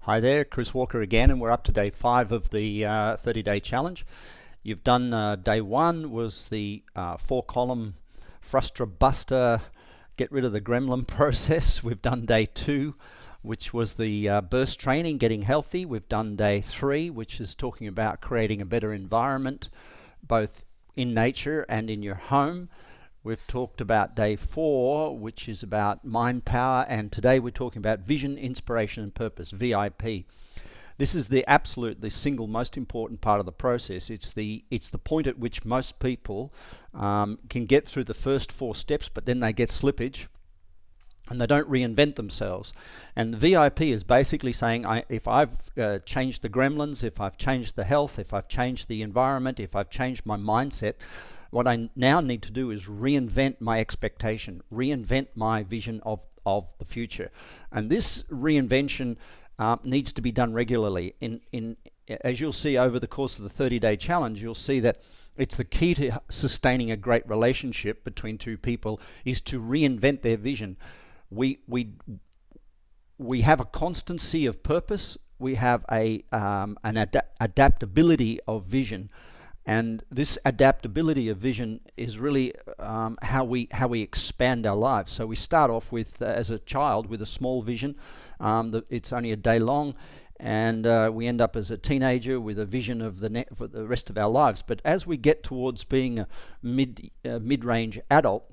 Hi there, Chris Walker again, and we're up to day 5 of the 30-day challenge. You've done day 1 was the 4-column Frustra Buster, get rid of the gremlin process. We've done day 2, which was the burst training, getting healthy. We've done day 3, which is talking about creating a better environment, both in nature and in your home. We've talked about day 4, which is about mind power, and today we're talking about vision, inspiration, and purpose, VIP. This is the single most important part of the process. It's the point at which most people can get through the first 4 steps, but then they get slippage and they don't reinvent themselves. And the VIP is basically saying, if I've changed the gremlins, if I've changed the health, if I've changed the environment, if I've changed my mindset, what I now need to do is reinvent my expectation, reinvent my vision of the future. And this reinvention needs to be done regularly. As you'll see over the course of the 30-day challenge, you'll see that it's the key to sustaining a great relationship between two people is to reinvent their vision. We have a constancy of purpose. We have an adaptability of vision. And this adaptability of vision is really how we expand our lives. So we start off with, as a child, with a small vision. It's only a day long, and we end up as a teenager with a vision of for the rest of our lives. But as we get towards being a mid-range adult,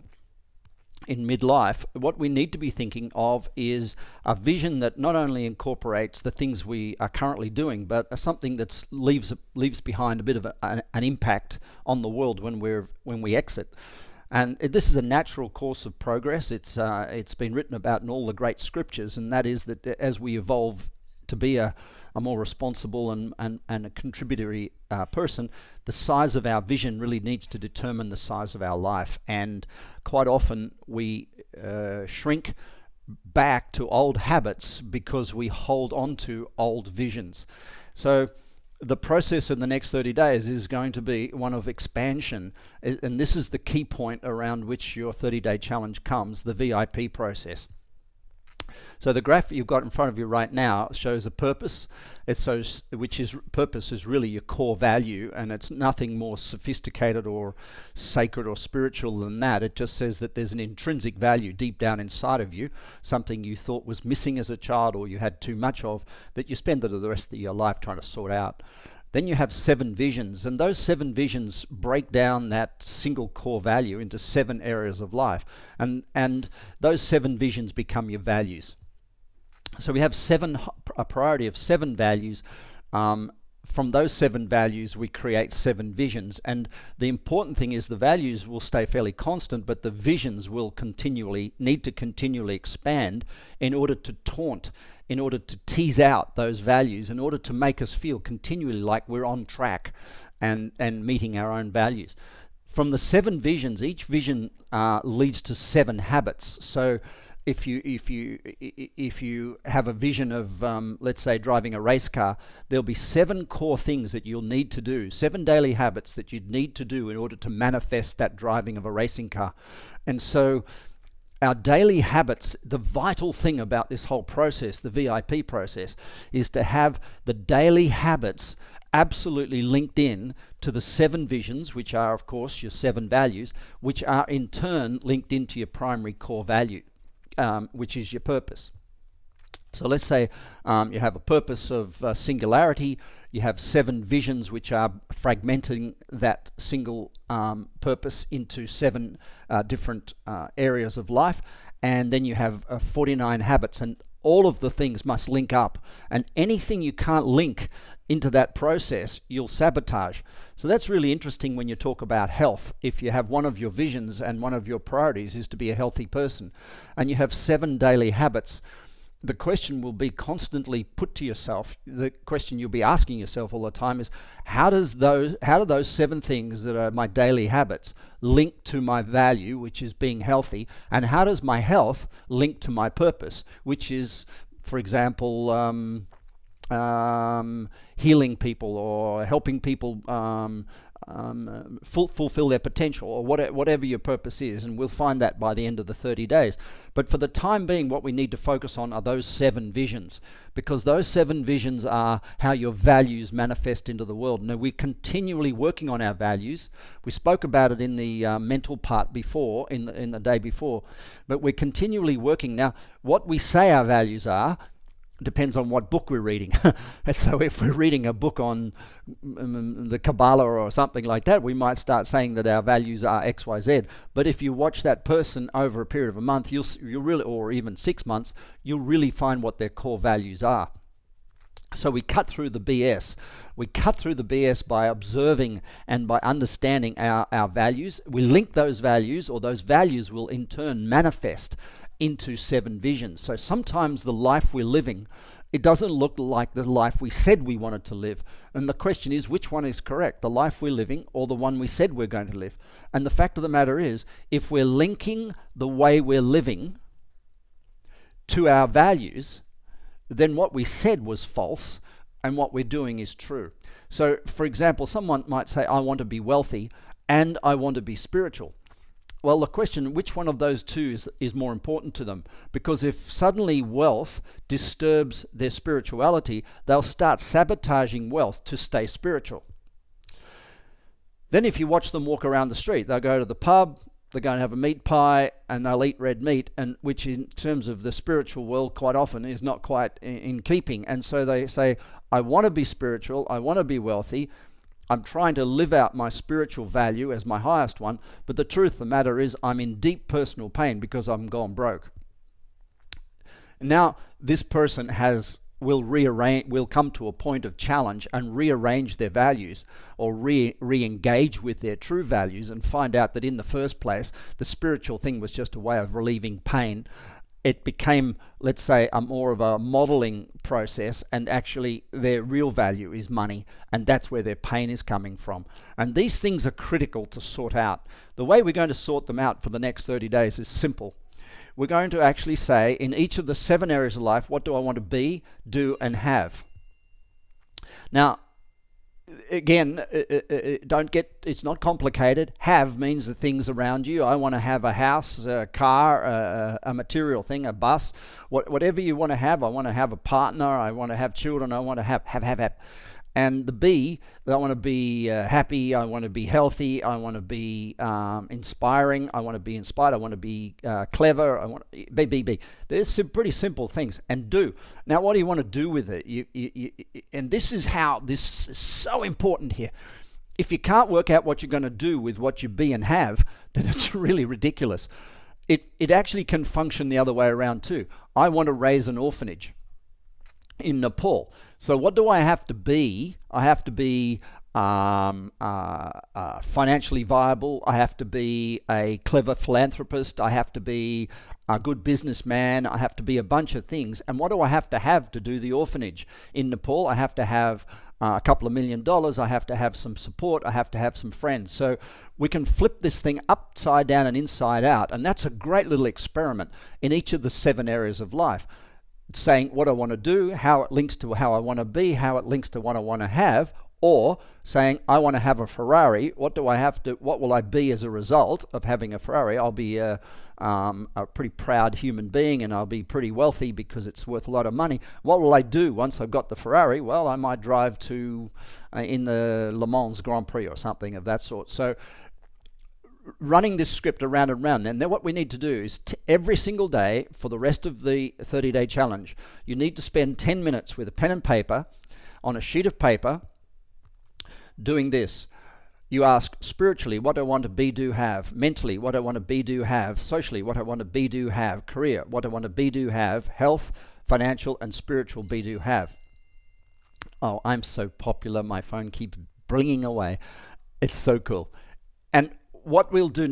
in midlife, what we need to be thinking of is a vision that not only incorporates the things we are currently doing, but something that leaves behind a bit of an impact on the world when we exit. And this is a natural course of progress. It's been written about in all the great scriptures, and that is that as we evolve to be a more responsible and a contributory person, the size of our vision really needs to determine the size of our life. And quite often we shrink back to old habits because we hold on to old visions. So the process in the next 30 days is going to be one of expansion, and this is the key point around which your 30-day challenge comes, the VIP process. So the graph you've got in front of you right now shows a purpose. Purpose is really your core value, and it's nothing more sophisticated or sacred or spiritual than that. It just says that there's an intrinsic value deep down inside of you, something you thought was missing as a child or you had too much of, that you spend the rest of your life trying to sort out. Then you have 7 visions, and those 7 visions break down that single core value into 7 areas of life, and those 7 visions become your values. So we have a priority of 7 values. From those 7 values, we create 7 visions, and the important thing is the values will stay fairly constant, but the visions will need to continually expand in order to in order to tease out those values, in order to make us feel continually like we're on track and meeting our own values. From the 7 visions, each vision leads to 7 habits. So if you have a vision of, let's say, driving a race car, there'll be 7 core things that you'll need to do, 7 daily habits that you'd need to do in order to manifest that driving of a racing car. And so our daily habits, the vital thing about this whole process, the VIP process, is to have the daily habits absolutely linked in to the 7 visions, which are, of course, your 7 values, which are in turn linked into your primary core value, which is your purpose. So let's say you have a purpose of singularity. You have 7 visions which are fragmenting that single purpose into 7 different areas of life. And then you have 49 habits, and all of the things must link up. And anything you can't link into that process, you'll sabotage. So that's really interesting when you talk about health. If you have one of your visions and one of your priorities is to be a healthy person, and you have 7 daily habits, the question will be constantly put to yourself. The question you'll be asking yourself all the time is, how do those 7 things that are my daily habits link to my value, which is being healthy, and how does my health link to my purpose, which is, for example, healing people or helping people fulfill their potential, or whatever your purpose is, and we'll find that by the end of the 30 days. But for the time being, what we need to focus on are those 7 visions, because those 7 visions are how your values manifest into the world. Now, we're continually working on our values. We spoke about it in the mental part before, in the day before, but we're continually working. Now, what we say our values are depends on what book we're reading. So if we're reading a book on the Kabbalah or something like that, we might start saying that our values are X, Y, Z. But if you watch that person over a period of a month, you'll really, or even 6 months, you'll really find what their core values are. So we cut through the BS. We cut through the BS by observing and by understanding our values. We link those values, or those values will in turn manifest into 7 visions. So sometimes the life we're living, it doesn't look like the life we said we wanted to live. And the question is, which one is correct? The life we're living or the one we said we're going to live? And the fact of the matter is, if we're linking the way we're living to our values, then what we said was false and what we're doing is true. So, for example, someone might say, I want to be wealthy and I want to be spiritual. Well, the question, which one of those two is more important to them? Because if suddenly wealth disturbs their spirituality, they'll start sabotaging wealth to stay spiritual. Then if you watch them walk around the street, they'll go to the pub, they're going to have a meat pie, and they'll eat red meat, and which in terms of the spiritual world quite often is not quite in keeping. And so they say, I want to be spiritual, I want to be wealthy, I'm trying to live out my spiritual value as my highest one, but the truth of the matter is I'm in deep personal pain because I'm gone broke. Now, this person will come to a point of challenge and rearrange their values, or re-engage with their true values, and find out that in the first place, the spiritual thing was just a way of relieving pain. It became, let's say, a more of a modeling process, and actually their real value is money, and that's where their pain is coming from. And these things are critical to sort out. The way we're going to sort them out for the next 30 days is simple. We're going to actually say, in each of the 7 areas of life, what do I want to be, do, and have? Now, again, it's not complicated. Have means the things around you. I want to have a house, a car, a material thing, a bus, whatever you want to have. I want to have a partner, I want to have children, I want to have. And the B, I want to be happy, I want to be healthy, I want to be inspiring, I want to be inspired, I want to be clever, I want to be. There's some pretty simple things. And do. Now, what do you want to do with it? And this is how this is so important here. If you can't work out what you're going to do with what you be and have, then it's really ridiculous. It actually can function the other way around too. I want to raise an orphanage in Nepal. So what do I have to be? I have to be financially viable. I have to be a clever philanthropist. I have to be a good businessman. I have to be a bunch of things. And what do I have to do the orphanage in Nepal? I have to have a couple of $1 million. I have to have some support. I have to have some friends. So we can flip this thing upside down and inside out. And that's a great little experiment in each of the 7 areas of life. Saying what I want to do, how it links to how I want to be, how it links to what I want to have, or saying I want to have a Ferrari. What will I be as a result of having a Ferrari? I'll be a pretty proud human being, and I'll be pretty wealthy because it's worth a lot of money. What will I do once I've got the Ferrari? Well, I might drive to in the Le Mans Grand Prix or something of that sort. So running this script around and around. And then what we need to do is every single day for the rest of the 30-day challenge, you need to spend 10 minutes with a pen and paper on a sheet of paper doing this. You ask spiritually, what do I want to be, do, have? Mentally, what do I want to be, do, have? Socially, what do I want to be, do, have? Career, what do I want to be, do, have? Health, financial, and spiritual be, do, have. Oh, I'm so popular. My phone keeps blinging away. It's so cool. And what we'll do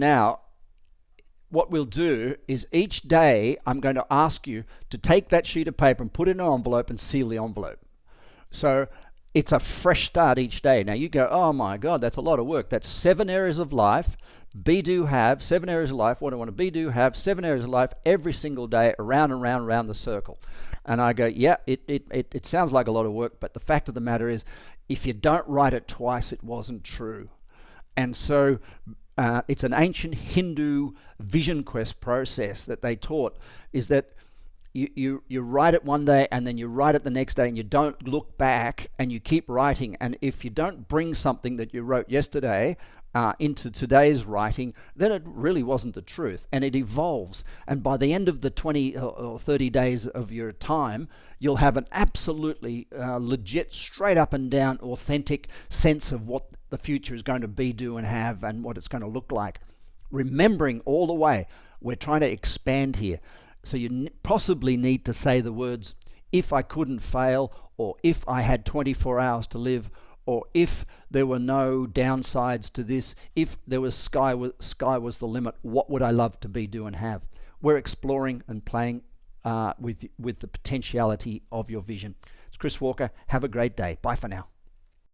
is each day I'm going to ask you to take that sheet of paper and put it in an envelope and seal the envelope. So it's a fresh start each day. Now you go, oh my God, that's a lot of work. That's 7 areas of life. Be, do, have. 7 areas of life. What do I want to be, do, have? 7 areas of life every single day, around and round, around the circle. And I go, yeah, it sounds like a lot of work, but the fact of the matter is, if you don't write it twice, it wasn't true. And so it's an ancient Hindu vision quest process that they taught, is that you write it one day and then you write it the next day and you don't look back and you keep writing. And if you don't bring something that you wrote yesterday into today's writing, then it really wasn't the truth, and it evolves. And by the end of the 20 or 30 days of your time, you'll have an absolutely legit, straight up and down, authentic sense of what the future is going to be, do, and have, and what it's going to look like. Remembering all the way, we're trying to expand here. So you possibly need to say the words, if I couldn't fail, or if I had 24 hours to live, or if there were no downsides to this, if there was sky was the limit, what would I love to be, do, and have? We're exploring and playing with the potentiality of your vision. It's Chris Walker. Have a great day. Bye for now.